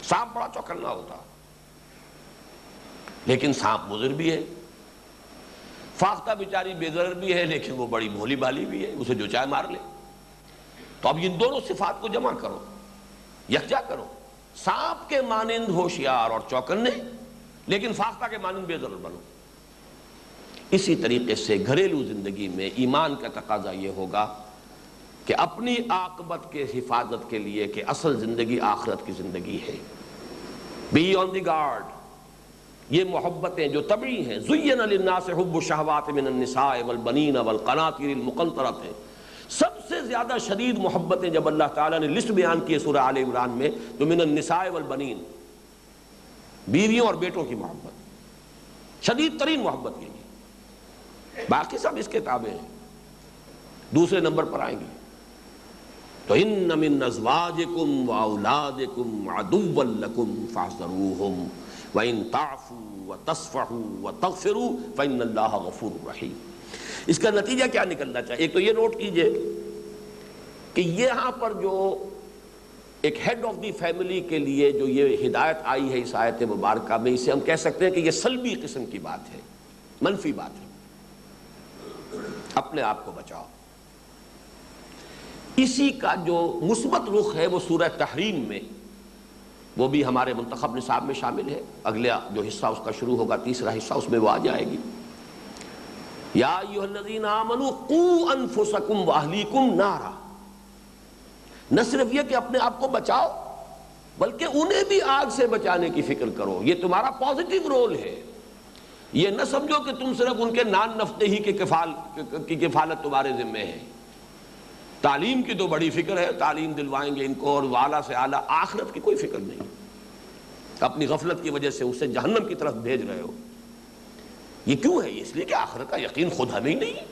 سانپ بڑا چوکنا ہوتا، لیکن سانپ مضر بھی ہے، فاختہ بیچاری بے ضرر بھی ہے، لیکن وہ بڑی بھولی بھالی بھی ہے، اسے جو چاہے مار لے۔ تو اب ان دونوں صفات کو جمع کرو، یکجا کرو، سانپ کے مانند ہوشیار اور چوکنے، لیکن فاختہ کے مانند بے ضرر بنو۔ اسی طریقے سے گھریلو زندگی میں ایمان کا تقاضا یہ ہوگا کہ اپنی عاقبت کے حفاظت کے لیے کہ اصل زندگی آخرت کی زندگی ہے، بی آن دی گارڈ۔ یہ محبتیں جو طبعی ہیں، زین للناس حب الشہوات من النساء والبنین والقناطیر المقنطرۃ، سب سے زیادہ شدید محبتیں جب اللہ تعالیٰ نے لسٹ بیان کی ہے سورہ آل عمران میں تو من النساء والبنین، بیویوں اور بیٹوں کی محبت شدید ترین محبت یہ ہے، باقی سب اس کے تابع ہیں، دوسرے نمبر پر آئیں گے۔ تو ان من ازواجکم واولادکم عدوا لکم فاحذروہم وَإِن تَعْفُوا وَتَصْفَحُوا وَتَغْفِرُوا فَإِنَّ اللَّهَ غَفُورٌ رَحِيمٌ۔ اس کا نتیجہ کیا نکلنا چاہیے؟ ایک تو یہ نوٹ کیجئے کہ یہاں پر جو ایک ہیڈ آف دی فیملی کے لیے جو یہ ہدایت آئی ہے اس آیت مبارکہ میں، اسے ہم کہہ سکتے ہیں کہ یہ سلبی قسم کی بات ہے، منفی بات ہے، اپنے آپ کو بچاؤ۔ اسی کا جو مثبت رخ ہے وہ سورہ تحریم میں، وہ بھی ہمارے منتخب نصاب میں شامل ہے، اگلا جو حصہ اس کا شروع ہوگا، تیسرا حصہ، اس میں وہ آ جائے گی۔ یا ایھا الذین آمنوا قوا انفسکم واہلیکم نارا، نہ صرف یہ کہ اپنے آپ کو بچاؤ بلکہ انہیں بھی آگ سے بچانے کی فکر کرو، یہ تمہارا پازیٹیو رول ہے۔ یہ نہ سمجھو کہ تم صرف ان کے نان نفتہی کی کفالت تمہارے ذمہ ہے۔ تعلیم کی تو بڑی فکر ہے، تعلیم دلوائیں گے ان کو، اور اعلیٰ سے اعلیٰ، آخرت کی کوئی فکر نہیں، اپنی غفلت کی وجہ سے اسے جہنم کی طرف بھیج رہے ہو۔ یہ کیوں ہے؟ اس لیے کہ آخرت کا یقین خود ہمیں ہی نہیں ہے،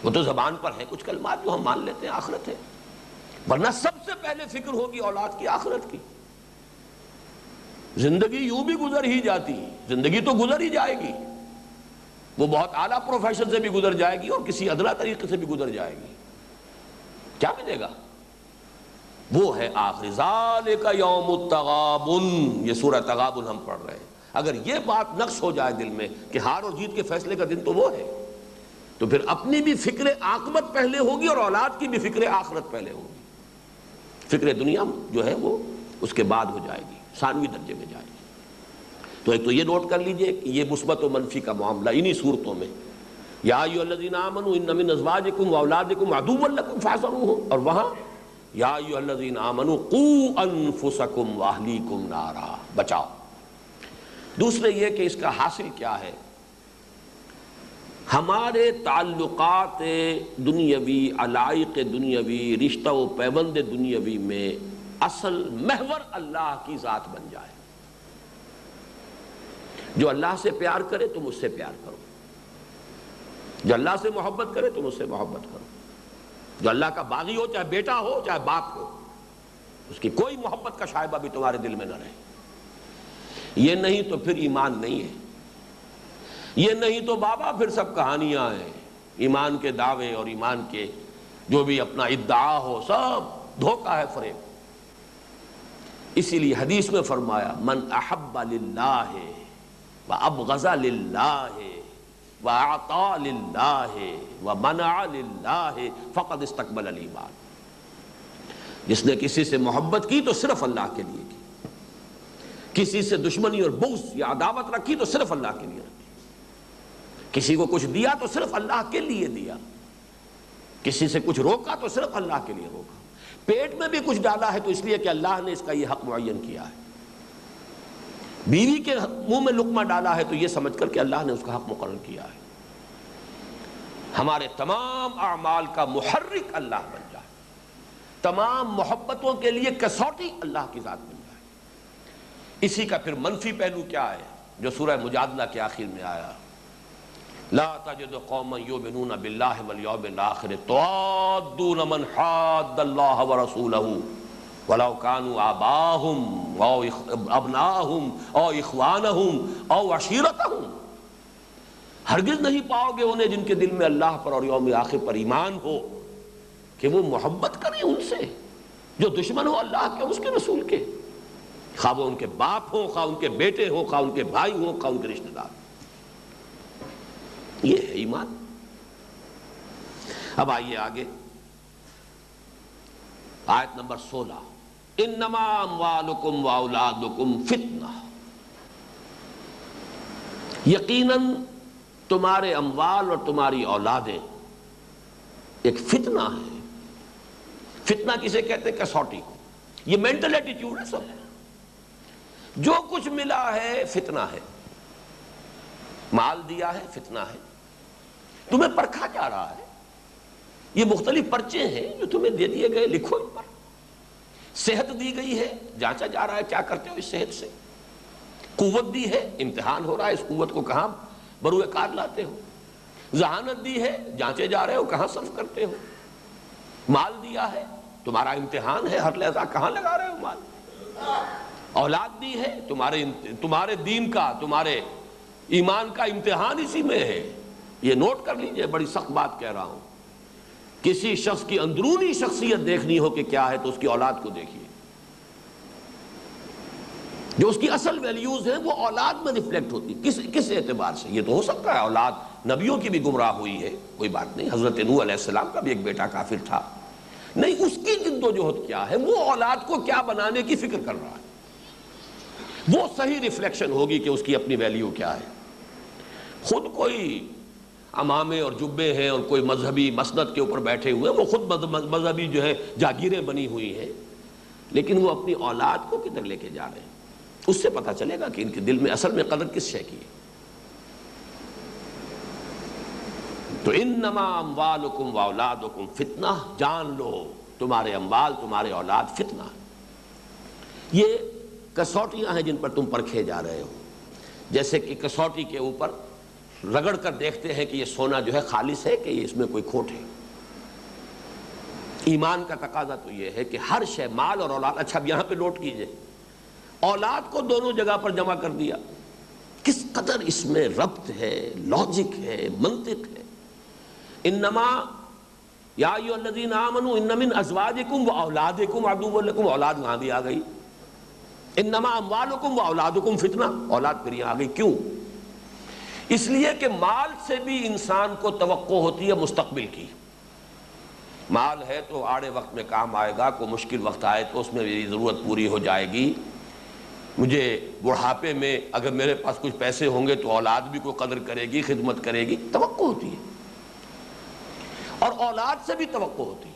وہ تو زبان پر ہے کچھ کلمات جو ہم مان لیتے ہیں آخرت ہے، ورنہ سب سے پہلے فکر ہوگی اولاد کی، آخرت کی۔ زندگی یوں بھی گزر ہی جاتی، زندگی تو گزر ہی جائے گی، وہ بہت اعلیٰ پروفیشن سے بھی گزر جائے گی اور کسی ادنا طریقے سے بھی گزر جائے گی، کیا ملے گا؟ وہ ہے آخری ذالک یوم التغابن، یہ سورہ تغابن ہم پڑھ رہے ہیں۔ اگر یہ بات نقش ہو جائے دل میں کہ ہار اور جیت کے فیصلے کا دن تو وہ ہے، تو پھر اپنی بھی فکر عاقبت پہلے ہوگی اور اولاد کی بھی فکر آخرت پہلے ہوگی، فکر دنیا جو ہے وہ اس کے بعد ہو جائے گی، ثانوی درجے میں جائے گی۔ تو ایک تو یہ نوٹ کر لیجئے کہ یہ مثبت و منفی کا معاملہ انہی صورتوں میں، یا ایھا الذین آمنوا ان من ازواجکم واولادکم عدوا لکم فاحذروہم، اور وہاں یا ایھا الذین آمنوا قوا انفسکم واہلیکم نارا، بچاؤ۔ دوسرے یہ کہ اس کا حاصل کیا ہے؟ ہمارے تعلقات دنیاوی، علائق دنیاوی، رشتہ و پیوند دنیاوی میں اصل محور اللہ کی ذات بن جائے۔ جو اللہ سے پیار کرے تم اس سے پیار کرو، جو اللہ سے محبت کرے تم اس سے محبت کرو، جو اللہ کا باغی ہو، چاہے بیٹا ہو چاہے باپ ہو، اس کی کوئی محبت کا شائبہ بھی تمہارے دل میں نہ رہے۔ یہ نہیں تو پھر ایمان نہیں ہے، یہ نہیں تو بابا پھر سب کہانیاں ہیں، ایمان کے دعوے اور ایمان کے جو بھی اپنا ادعا ہو سب دھوکہ ہے، فریب۔ اسی لیے حدیث میں فرمایا من احب للہ وابغض للہ وَأَعْطَى لِلَّهِ وَمَنَعَ لِلَّهِ فَقَدْ اسْتَقْبَلَ الْإِيمَانَ۔ جس نے کسی سے محبت کی تو صرف اللہ کے لیے کی، کسی سے دشمنی اور بغض یا عداوت رکھی تو صرف اللہ کے لیے رکھی، کسی کو کچھ دیا تو صرف اللہ کے لیے دیا، کسی سے کچھ روکا تو صرف اللہ کے لیے روکا، پیٹ میں بھی کچھ ڈالا ہے تو اس لیے کہ اللہ نے اس کا یہ حق معین کیا ہے، بیوی کے منہ میں لقمہ ڈالا ہے تو یہ سمجھ کر کہ اللہ نے اس کا حق مقرر کیا ہے۔ ہمارے تمام اعمال کا محرک اللہ بن جائے، تمام محبتوں کے لیے کسوٹی اللہ کی ذات بن جائے۔ اسی کا پھر منفی پہلو کیا ہے جو سورہ مجادلہ کے آخر میں آیا، لا تجد قوما یؤمنون باللہ والیوم الآخر توادون من حاد اللہ ورسولہ وَلَوْ كَانُوا آبَاءَهُمْ أَوْ أَبْنَاءَهُمْ أَوْ إِخْوَانَهُمْ أَوْ عَشِيرَتَهُمْ، ہرگز نہیں پاؤ گے انہیں جن کے دل میں اللہ پر اور یوم آخر پر ایمان ہو کہ وہ محبت کریں ان سے جو دشمن ہو اللہ کے اس کے رسول کے، خواہ وہ ان کے باپ ہوں، خواہ ان کے بیٹے ہوں، خواہ ان کے بھائی ہوں، خواہ ان کے رشتہ دار. یہ ہے ایمان. اب آئیے آگے آیت نمبر 16. انما اموالکم واولادکم فتنہ. یقیناً تمہارے اموال اور تمہاری اولادیں ایک فتنہ ہے. فتنہ کسے کہتے ہیں؟ کسوٹی کو. یہ مینٹل ایٹیٹیوڈ ہے سب. جو کچھ ملا ہے فتنہ ہے. مال دیا ہے فتنہ ہے. تمہیں پرکھا جا رہا ہے. یہ مختلف پرچے ہیں جو تمہیں دے دیے گئے، لکھو ان پر. صحت دی گئی ہے، جانچا جا رہا ہے کیا کرتے ہو اس صحت سے. قوت دی ہے، امتحان ہو رہا ہے اس قوت کو کہاں بروئے کار لاتے ہو. ذہانت دی ہے، جانچے جا رہے ہو کہاں صرف کرتے ہو. مال دیا ہے، تمہارا امتحان ہے ہر لحظہ کہاں لگا رہے ہو مال. اولاد دی ہے، تمہارے دین کا، تمہارے ایمان کا امتحان اسی میں ہے. یہ نوٹ کر لیجئے، بڑی سخت بات کہہ رہا ہوں. کسی شخص کی اندرونی شخصیت دیکھنی ہو کہ کیا ہے تو اس کی اولاد کو دیکھیے. جو اس کی اصل ویلیوز ہیں وہ اولاد میں ریفلیکٹ ہوتی. کس اعتبار سے؟ یہ تو ہو سکتا ہے اولاد نبیوں کی بھی گمراہ ہوئی ہے، کوئی بات نہیں. حضرت نوح علیہ السلام کا بھی ایک بیٹا کافر تھا. نہیں، اس کی جد و جہد کیا ہے، وہ اولاد کو کیا بنانے کی فکر کر رہا ہے. وہ صحیح ریفلیکشن ہوگی کہ اس کی اپنی ویلیو کیا ہے. خود کوئی امامے اور جبے ہیں اور کوئی مذہبی مسند کے اوپر بیٹھے ہوئے ہیں، وہ خود مذہبی جو ہے جاگیریں بنی ہوئی ہیں، لیکن وہ اپنی اولاد کو کدھر لے کے جا رہے ہیں. اس سے پتہ چلے گا کہ ان کے دل میں اصل میں قدر کس شے کی ہے. تو انما اموالکم واولادکم فتنہ، جان لو تمہارے اموال تمہارے اولاد فتنہ. یہ کسوٹیاں ہیں جن پر تم پرکھے جا رہے ہو. جیسے کہ کسوٹی کے اوپر رگڑ کر دیکھتے ہیں کہ یہ سونا جو ہے خالص ہے کہ اس میں کوئی کھوٹ ہے. ایمان کا تقاضا تو یہ ہے کہ ہر شے، مال اور اولاد. اچھا اب یہاں پہ نوٹ کیجئے، اولاد کو دونوں جگہ پر جمع کر دیا. کس قدر اس میں ربط ہے، لاجک ہے، منطق ہے. انما یا ایھا الذین آمنوا ان من ازواجکم واولادکم عدو لکم. اولاد وہاں بھی آ گئی. انما اموالکم واولادکم فتنہ، اولاد پھر یہاں آ گئی. کیوں؟ اس لیے کہ مال سے بھی انسان کو توقع ہوتی ہے مستقبل کی. مال ہے تو آڑے وقت میں کام آئے گا، کوئی مشکل وقت آئے تو اس میں میری ضرورت پوری ہو جائے گی. مجھے بڑھاپے میں اگر میرے پاس کچھ پیسے ہوں گے تو اولاد بھی کوئی قدر کرے گی، خدمت کرے گی. توقع ہوتی ہے. اور اولاد سے بھی توقع ہوتی ہے،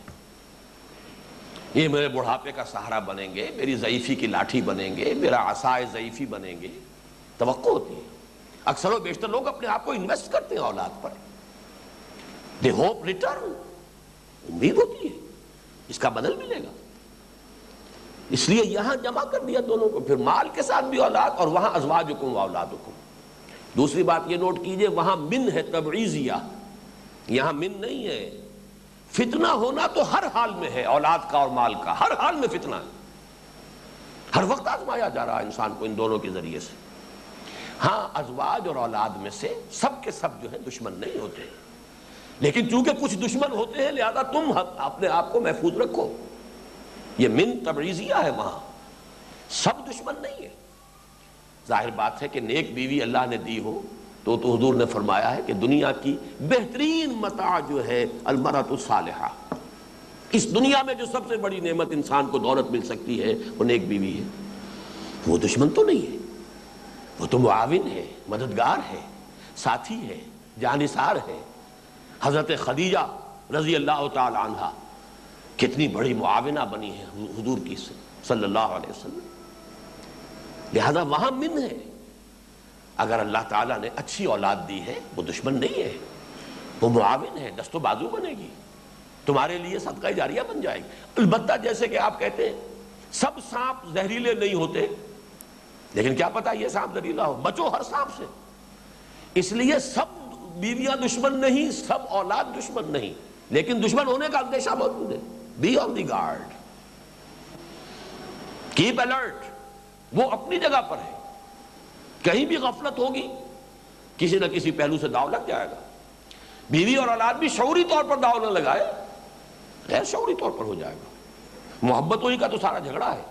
یہ میرے بڑھاپے کا سہارا بنیں گے، میری ضعیفی کی لاٹھی بنیں گے، میرا عصائے ضعیفی بنیں گے. توقع ہوتی ہے. اکثر و بیشتر لوگ اپنے آپ کو انویسٹ کرتے ہیں اولاد پر. دے ہوپ ریٹرن، امید ہوتی ہے اس کا بدل ملے گا. اس لیے یہاں جمع کر دیا دونوں کو، پھر مال کے ساتھ بھی اولاد، اور وہاں ازواجکم واولادکم. دوسری بات یہ نوٹ کیجئے، وہاں من ہے تبعیضیہ، یہاں من نہیں ہے. فتنہ ہونا تو ہر حال میں ہے، اولاد کا اور مال کا ہر حال میں فتنہ ہے. ہر وقت آزمایا جا رہا ہے انسان کو ان دونوں کے ذریعے سے. ہاں ازواج اور اولاد میں سے سب کے سب جو ہے دشمن نہیں ہوتے، لیکن چونکہ کچھ دشمن ہوتے ہیں لہذا تم اپنے آپ کو محفوظ رکھو. یہ من تبعیضیہ ہے، وہاں سب دشمن نہیں ہے. ظاہر بات ہے کہ نیک بیوی اللہ نے دی ہو تو حضور نے فرمایا ہے کہ دنیا کی بہترین متاع جو ہے المرأۃ الصالحہ. اس دنیا میں جو سب سے بڑی نعمت انسان کو دولت مل سکتی ہے وہ نیک بیوی ہے. وہ دشمن تو نہیں ہے، وہ تو معاون ہے، مددگار ہے، ساتھی ہے، جانثار ہے. حضرت خدیجہ رضی اللہ تعالی عنہ کتنی بڑی معاونہ بنی ہے حضور کی صلی اللہ علیہ وسلم. لہذا وہاں من ہے. اگر اللہ تعالیٰ نے اچھی اولاد دی ہے وہ دشمن نہیں ہے، وہ معاون ہے، دست و بازو بنے گی، تمہارے لیے صدقہ جاریہ بن جائے گی. البتہ جیسے کہ آپ کہتے ہیں سب سانپ زہریلے نہیں ہوتے، لیکن کیا پتا یہ سانپ زہریلا ہو. بچو ہر سانپ سے. اس لیے سب بیویاں دشمن نہیں، سب اولاد دشمن نہیں، لیکن دشمن ہونے کا اندیشہ موجود ہے. Be on the guard, keep alert. وہ اپنی جگہ پر ہے، کہیں بھی غفلت ہوگی کسی نہ کسی پہلو سے داؤ لگ جائے گا. بیوی اور اولاد بھی شعوری طور پر داؤ نہ لگائے، غیر شعوری طور پر ہو جائے گا. محبت ہوئی کا تو سارا جھگڑا ہے.